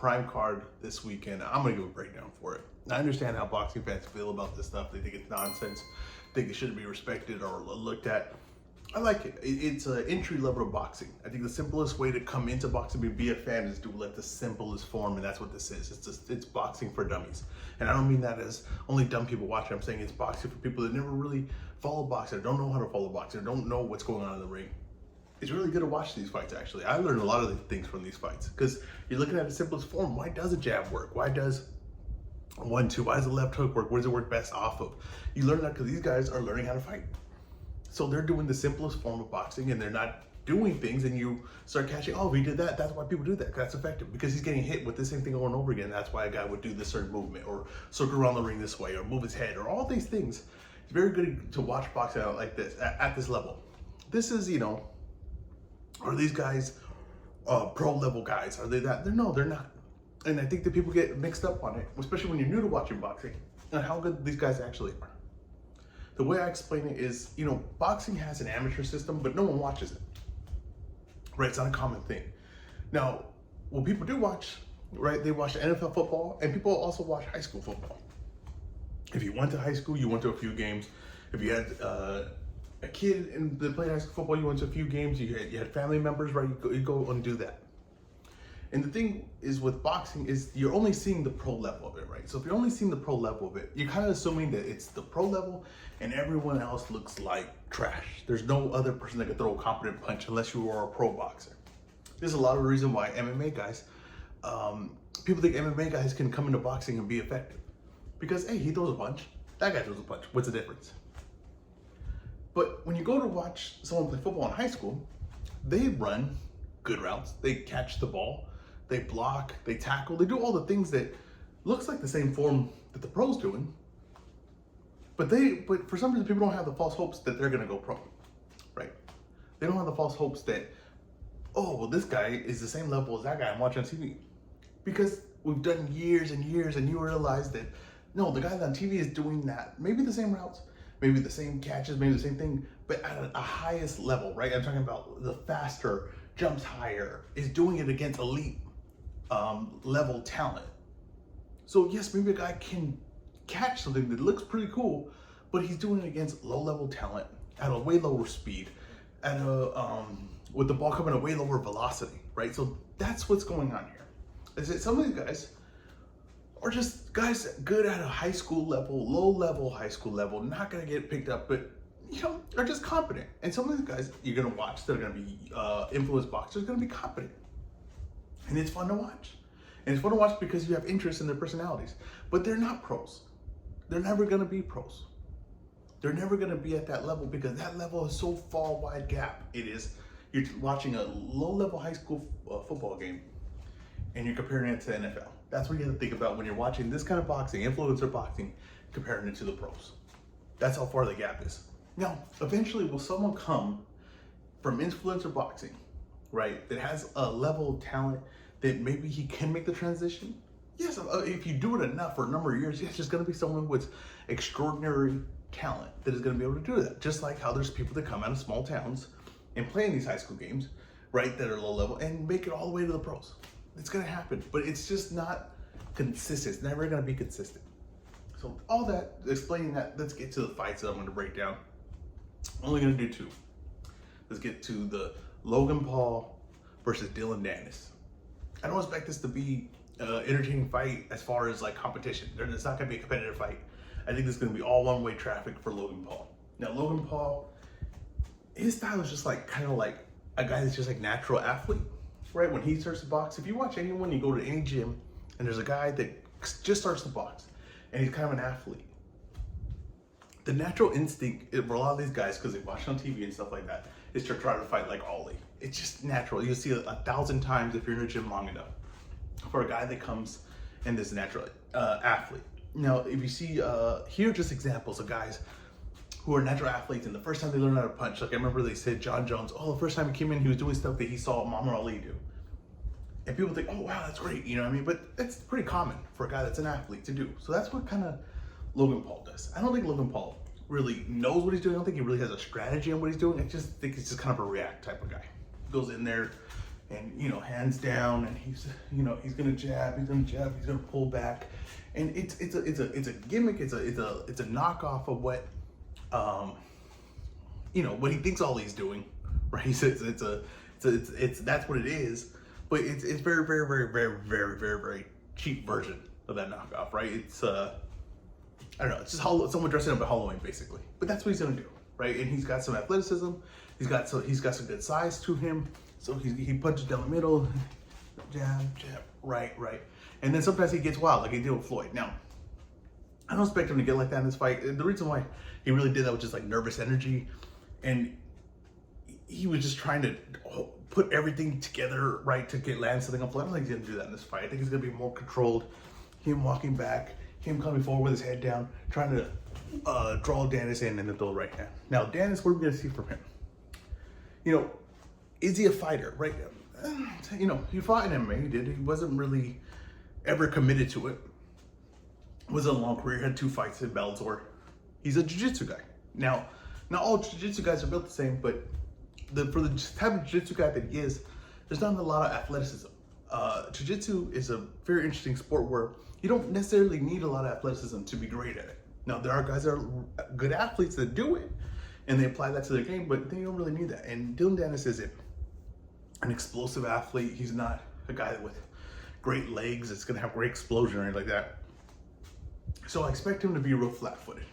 Prime card this weekend. I'm gonna give a breakdown for it. I understand how boxing fans feel about this stuff. They think it's nonsense, think it shouldn't be respected or looked at. I like it. It's an entry level of boxing. I think the simplest way to come into boxing and be a fan is to let the simplest form, and that's what this is. It's boxing for dummies. And I don't mean that as only dumb people watching. I'm saying it's boxing for people that never really follow boxing, or don't know how to follow boxing, or don't know what's going on in the ring. It's really good to watch these fights, actually. I learned a lot of the things from these fights, because you're looking at the simplest form. Why does a jab work? Why does 1-2? Why does the left hook work? Where does it work best off of? You learn that because these guys are learning how to fight. So they're doing the simplest form of boxing, and they're not doing things, and you start catching, oh, he did that. That's why people do that. That's effective, because he's getting hit with the same thing over and over again. That's why a guy would do this certain movement, or circle around the ring this way, or move his head, or all these things. It's very good to watch boxing out like this, at this level. This is, are these guys pro level guys? Are they that? No, they're not. And I think that people get mixed up on it, especially when you're new to watching boxing, and how good these guys actually are. The way I explain it is, boxing has an amateur system, but no one watches it, right? It's not a common thing. Now, what people do watch, right? They watch NFL football, and people also watch high school football. If you went to high school, you went to a few games. If you had a kid and they played high school football, you went to a few games. You had family members, right? You go and do that. And the thing is with boxing is you're only seeing the pro level of it, right? So if you're only seeing the pro level of it, you're kind of assuming that it's the pro level and everyone else looks like trash. There's no other person that can throw a competent punch unless you are a pro boxer. There's a lot of reason why MMA guys, people think MMA guys can come into boxing and be effective. Because, hey, he throws a punch, that guy throws a punch. What's the difference? But when you go to watch someone play football in high school, they run good routes, they catch the ball, they block, they tackle, they do all the things that looks like the same form that the pros doing. But for some reason, people don't have the false hopes that they're gonna go pro, right? They don't have the false hopes that, oh, well, this guy is the same level as that guy I'm watching on TV. Because we've done years and years, and you realize that, no, the guy on TV is doing that, maybe the same routes, maybe the same catches, maybe the same thing, but at a highest level, right? I'm talking about the faster, jumps higher, is doing it against elite level talent. So yes, maybe a guy can catch something that looks pretty cool, but he's doing it against low level talent at a way lower speed, at with the ball coming at a way lower velocity, right? So that's what's going on here. Is that some of these guys are just guys good at a high school level, low level high school level, not gonna get picked up, but are just competent. And some of these guys you're gonna watch that are gonna be influence boxers, are gonna be competent. And it's fun to watch. And it's fun to watch because you have interest in their personalities. But they're not pros. They're never gonna be pros. They're never gonna be at that level because that level is so far wide gap. You're watching a low level high school football game and you're comparing it to NFL. That's what you have to think about when you're watching this kind of boxing, influencer boxing, comparing it to the pros. That's how far the gap is. Now, eventually, will someone come from influencer boxing, right, that has a level of talent that maybe he can make the transition? Yes, if you do it enough for a number of years, yes, there's going to be someone with extraordinary talent that is going to be able to do that. Just like how there's people that come out of small towns and play in these high school games, right, that are low level and make it all the way to the pros. It's going to happen, but it's just not consistent. It's never going to be consistent. So all that, explaining that, let's get to the fights that I'm going to break down. I'm only going to do two. Let's get to the Logan Paul versus Danis. I don't expect this to be an entertaining fight as far as like competition. It's not going to be a competitive fight. I think this is going to be all one-way traffic for Logan Paul. Now, Logan Paul, his style is just like kind of like a guy that's just like natural athlete, right? When he starts to box, if you watch anyone, you go to any gym, and there's a guy that just starts to box, and he's kind of an athlete. The natural instinct for a lot of these guys, because they watch on TV and stuff like that, is to try to fight like Ollie. It's just natural. You'll see it 1,000 times if you're in a gym long enough for a guy that comes and is a natural athlete. Now, if you see here are just examples of guys who are natural athletes, and the first time they learn how to punch, like I remember they said John Jones, oh, the first time he came in, he was doing stuff that he saw Muhammad Ali do. And people think, oh, wow, that's great, you know what I mean? But that's pretty common for a guy that's an athlete to do. So that's what kind of Logan Paul does. I don't think Logan Paul really knows what he's doing. I don't think he really has a strategy on what he's doing. I just think he's just kind of a react type of guy. Goes in there and hands down, and he's gonna jab, he's gonna pull back, and it's a gimmick, it's a knockoff of what what he thinks Ali's doing, right? It's that's what it is, but it's very very very very very very very cheap version of that knockoff, right? It's I don't know, it's just someone dressing up at Halloween basically, but that's what he's gonna do, right? And he's got some athleticism, he's got some good size to him, so he punches down the middle, jab, right, and then sometimes he gets wild like he did with Floyd. Now, I don't expect him to get like that in this fight. The reason why he really did that was just like nervous energy, and he was just trying to put everything together, right, to land something on Floyd. I don't think he's gonna do that in this fight. I think he's gonna be more controlled. Him walking back, him coming forward with his head down, trying to draw Danis in and then throw the right hand. Now, Danis, what are we gonna see from him? Is he a fighter, right? He fought in MMA, he did. He wasn't really ever committed to it. Was a long career, had 2 fights in Bellator. He's a jiu-jitsu guy. Now, not all jiu-jitsu guys are built the same, but for the type of jiu-jitsu guy that he is, there's not a lot of athleticism. Jiu-jitsu is a very interesting sport where you don't necessarily need a lot of athleticism to be great at it. Now, there are guys that are good athletes that do it, and they apply that to their game, but they don't really need that. And Dillon Danis isn't an explosive athlete. He's not a guy with great legs that's gonna have great explosion or anything like that. So I expect him to be real flat-footed.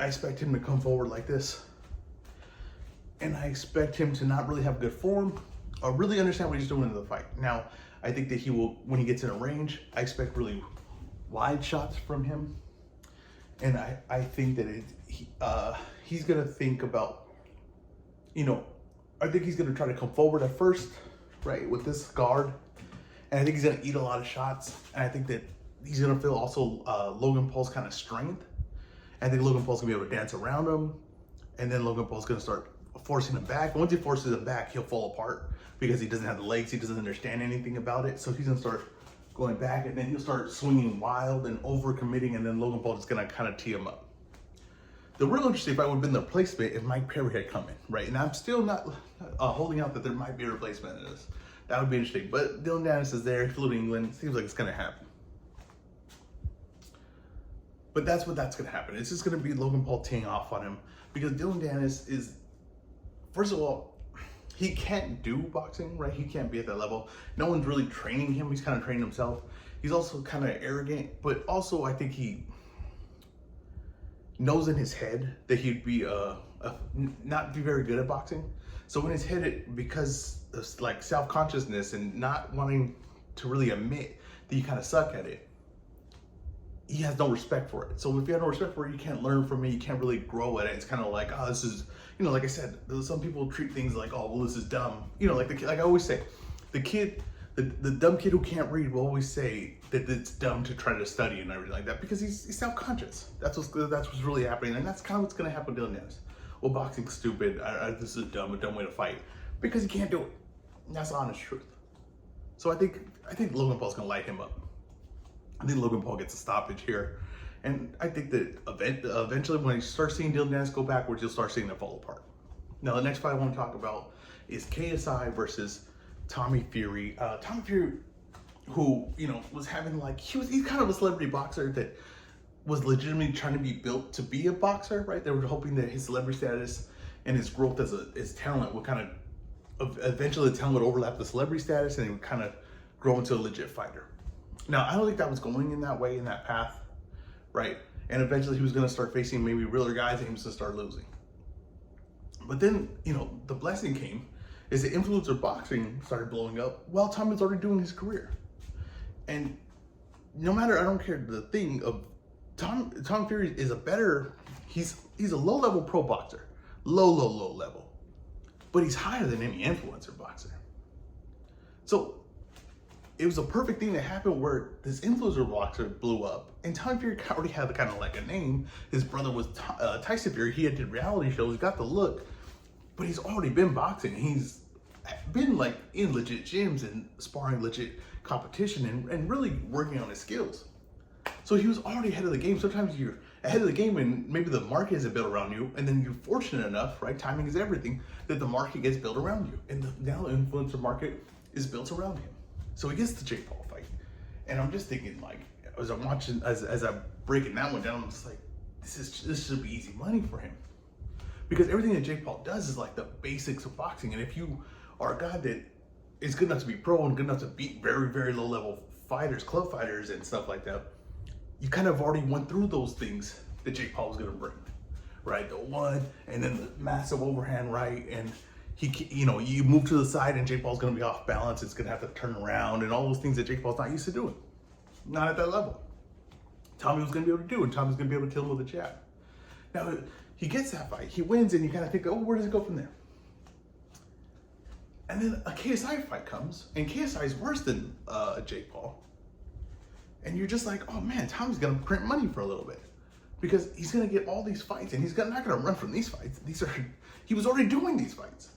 I expect him to come forward like this, and I expect him to not really have good form or really understand what he's doing in the fight. Now, I think that he will, when he gets in a range, I expect really wide shots from him, and I think that he's gonna think about, I think he's gonna try to come forward at first, right, with this guard, and I think he's gonna eat a lot of shots, and I think that he's gonna feel also Logan Paul's kind of strength. I think Logan Paul's gonna be able to dance around him, and then Logan Paul's gonna start forcing him back. And once he forces him back, he'll fall apart because he doesn't have the legs, he doesn't understand anything about it. So he's gonna start going back, and then he'll start swinging wild and over-committing, and then Logan Paul is gonna kind of tee him up. The real interesting fight would have been the replacement if Mike Perry had come in, right? And I'm still not holding out that there might be a replacement in this. That would be interesting. But Dillon Danis is there, he flew to England, seems like it's gonna happen. But that's what's gonna happen. It's just gonna be Logan Paul teeing off on him, because Dillon Danis is, first of all, he can't do boxing, right? He can't be at that level. No one's really training him. He's kind of training himself. He's also kind of arrogant, but also I think he knows in his head that he'd be not be very good at boxing. So in his head, because of like self-consciousness and not wanting to really admit that you kind of suck at it, he has no respect for it. So if you have no respect for it, you can't learn from it, you can't really grow at it. It's kind of like, oh, this is, like I said, some people treat things like, oh, well, this is dumb. Like I always say, the dumb kid who can't read will always say that it's dumb to try to study and everything like that, because he's self-conscious. That's what's really happening, and that's kind of what's gonna happen to Dillon Danis. Well, boxing's stupid. This is a dumb way to fight, because he can't do it. And that's the honest truth. So I think Logan Paul's gonna light him up. I think Logan Paul gets a stoppage here. And I think that eventually when you start seeing Dillon Danis go backwards, you'll start seeing it fall apart. Now, the next fight I want to talk about is KSI versus Tommy Fury. Tommy Fury, who, was having he's kind of a celebrity boxer that was legitimately trying to be built to be a boxer, right? They were hoping that his celebrity status and his growth as his talent would kind of, eventually the talent would overlap the celebrity status and he would kind of grow into a legit fighter. Now, I don't think that was going in that way, in that path, right? And eventually he was going to start facing maybe realer guys and he was going to start losing. But then, the blessing came, is that influencer boxing started blowing up while Tom was already doing his career. And no matter, I don't care, the thing of Tom Fury is he's a low-level pro boxer, low level, but he's higher than any influencer boxer. So it was a perfect thing that happened where this influencer boxer blew up, and Tommy Fury already had kind of like a name. His brother was Tyson Fury. He had did reality shows, got the look, but he's already been boxing. He's been in legit gyms and sparring legit competition and really working on his skills. So he was already ahead of the game. Sometimes ahead of the game, and maybe the market isn't built around you, and then you're fortunate enough, right? Timing is everything, that the market gets built around you. And now the influencer market is built around him. So he gets the Jake Paul fight. And I'm just thinking, like, as I'm watching, as I'm breaking that one down, I'm just like, this should be easy money for him. Because everything that Jake Paul does is like the basics of boxing. And if you are a guy that is good enough to be pro and good enough to beat very, very low level fighters, club fighters and stuff like that, you kind of already went through those things that Jake Paul was going to bring, right? The one, and then the massive overhand right, and you move to the side and Jake Paul's going to be off balance. It's going to have to turn around and all those things that Jake Paul's not used to doing. Not at that level. Tommy was going to be able to do, and Tommy's going to be able to kill him with a jab. Now, he gets that fight, he wins, and you kind of think, oh, where does it go from there? And then a KSI fight comes, and KSI is worse than Jake Paul. And you're just like, oh man, Tommy's going to print money for a little bit. Because he's going to get all these fights, and he's not going to run from these fights. He was already doing these fights.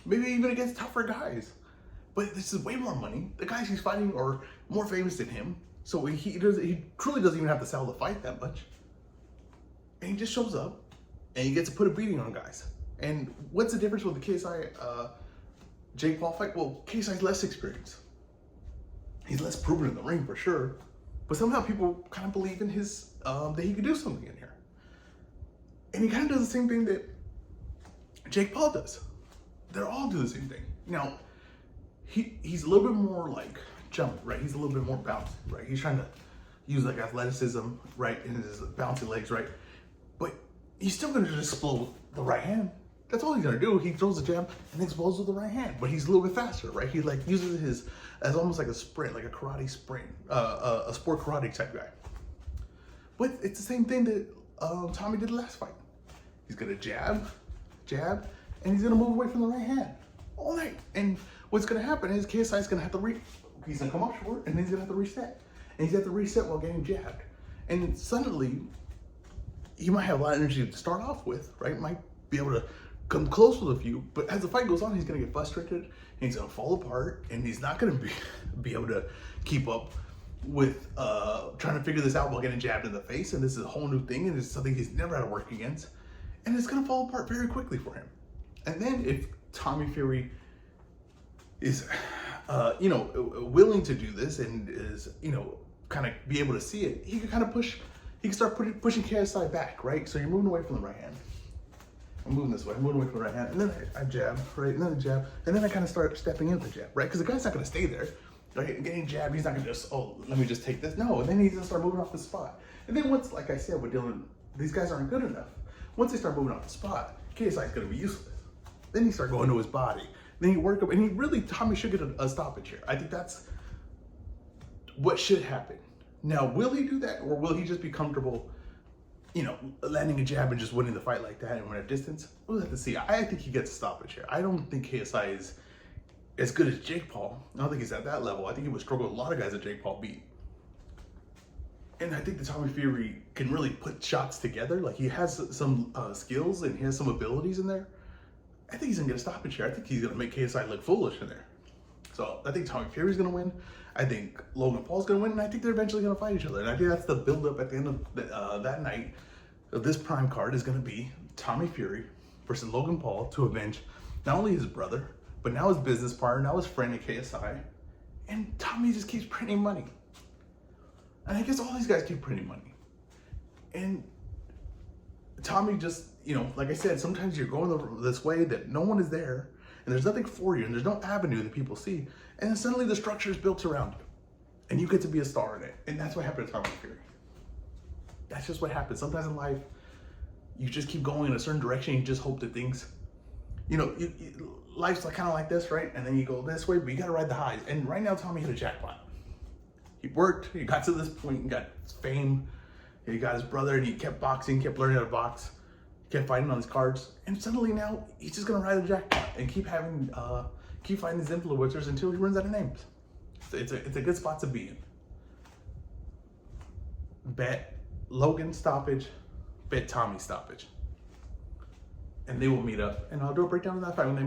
Maybe even against tougher guys. But this is way more money. The guys he's fighting are more famous than him. So he truly doesn't even have to sell the fight that much. And he just shows up, and he gets to put a beating on guys. And what's the difference with the KSI Jake Paul fight? Well, KSI's less experienced. He's less proven in the ring for sure. But somehow people kind of believe in his, that he could do something in here. And he kind of does the same thing that Jake Paul does. They all do the same thing. Now, he's a little bit more like jumping, right? He's a little bit more bouncy, right? He's trying to use like athleticism, right? And his bouncy legs, right? But he's still going to just explode the right hand. That's all he's going to do. He throws a jab and explodes with the right hand. But he's a little bit faster, right? He like uses his as almost like a sprint, like a karate sprint, a sport karate type guy. But it's the same thing that Tommy did last fight. He's going to jab, and he's going to move away from the right hand all night. And what's going to happen is KSI is going to have to he's going to come up short, and then he's going to have to reset. And he's going to have to reset while getting jabbed. And suddenly, he might have a lot of energy to start off with, right? Might be able to come close with a few, but as the fight goes on, he's going to get frustrated, and he's going to fall apart, and he's not going to be able to keep up with trying to figure this out while getting jabbed in the face. And this is a whole new thing, and it's something he's never had to work against, and it's going to fall apart very quickly for him. And then if Tommy Fury is willing to do this and is kind of be able to see it, he can kind of start pushing KSI back, right? So you're moving away from the right hand. I'm moving this way, I'm moving away from the right hand, and then I jab, right? And then I jab, and then I kind of start stepping into the jab, right? Because the guy's not going to stay there, right? Getting jabbed, he's not going to just, oh, let me just take this. No, and then he's going to start moving off the spot. And then once, like I said, with Dylan, these guys aren't good enough. Once they start moving off the spot, KSI is going to be useless. Then he start going to his body. Then you work up, and Tommy should get a stoppage here. I think that's what should happen. Now, will he do that, or will he just be comfortable, landing a jab and just winning the fight like that and win at distance? We'll have to see. I think he gets a stoppage here. I don't think KSI is as good as Jake Paul. I don't think he's at that level. I think he would struggle with a lot of guys that Jake Paul beat. And I think that Tommy Fury can really put shots together. Like, he has some skills and he has some abilities in there. I think he's going to get a stoppage here. I think he's going to make KSI look foolish in there. So I think Tommy Fury's going to win. I think Logan Paul's going to win. And I think they're eventually going to fight each other. And I think that's the build-up at the end of that night of this prime card is going to be Tommy Fury versus Logan Paul to avenge not only his brother, but now his business partner, now his friend at KSI. And Tommy just keeps printing money. And I guess all these guys keep printing money. And Tommy just, like I said, sometimes you're going this way that no one is there, and there's nothing for you, and there's no avenue that people see, and then suddenly the structure is built around you, and you get to be a star in it. And that's what happened to Tommy Fury. That's just what happens. Sometimes in life, you just keep going in a certain direction, you just hope that things, life's kind of like this, right? And then you go this way, but you got to ride the highs. And right now, Tommy hit a jackpot. He worked, he got to this point, he got fame, he got his brother, and he kept boxing, kept learning how to box, kept fighting on his cards, and suddenly now he's just gonna ride the jackpot and keep finding these influencers until he runs out of names. So it's a good spot to be in. Bet Logan stoppage, bet Tommy stoppage, and they will meet up, and I'll do a breakdown of that fight when they